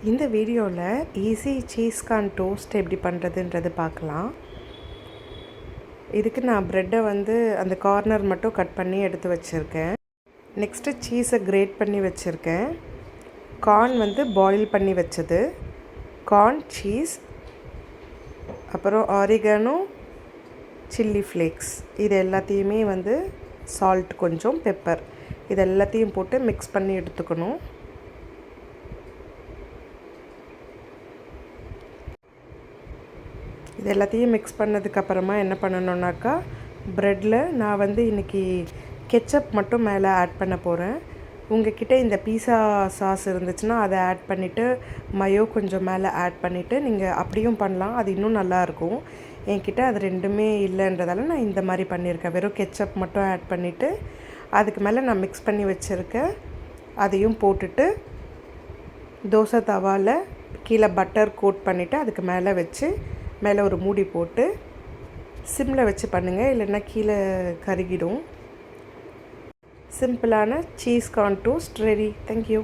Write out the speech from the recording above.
இந்த வீடியோவில் easy cheese corn toast எப்படி பண்ணுறதுன்றது பார்க்கலாம். இதுக்கு நான் ப்ரெட்டை அந்த கார்னர் மட்டும் கட் பண்ணி எடுத்து வச்சுருக்கேன். நெக்ஸ்ட்டு சீஸை கிரேட் பண்ணி வச்சுருக்கேன். கார்ன் பாயில் பண்ணி வச்சது, கார்ன் சீஸ், அப்புறம் ஆரிகானோ, சில்லி ஃப்ளேக்ஸ், இது எல்லாத்தையுமே சால்ட், கொஞ்சம் பெப்பர், இது எல்லாத்தையும் போட்டு மிக்ஸ் பண்ணி எடுத்துக்கணும். இது எல்லாத்தையும் மிக்ஸ் பண்ணதுக்கப்புறமா என்ன பண்ணணுன்னாக்கா, ப்ரெட்டில் நான் இன்றைக்கி கெச்சப் மட்டும் மேலே ஆட் பண்ண போகிறேன். உங்கள்கிட்ட இந்த பீஸா சாஸ் இருந்துச்சுன்னா அதை ஆட் பண்ணிவிட்டு மயோ கொஞ்சம் மேலே ஆட் பண்ணிவிட்டு நீங்கள் அப்படியும் பண்ணலாம், அது இன்னும் நல்லாயிருக்கும். என்கிட்ட அது ரெண்டுமே இல்லைன்றதால நான் இந்த மாதிரி பண்ணியிருக்கேன். வெறும் கெச்சப் மட்டும் ஆட் பண்ணிவிட்டு அதுக்கு மேலே நான் மிக்ஸ் பண்ணி வச்சுருக்கேன். அதையும் போட்டுட்டு தோசை தவாவில் கீழே பட்டர் கோட் பண்ணிவிட்டு அதுக்கு மேலே வச்சு மேலே ஒரு மூடி போட்டு சிம்மில் வச்சு பண்ணுங்கள், இல்லைன்னா கீழே கருகிடும். சிம்பிளான cheese corn toast ready. Thank you.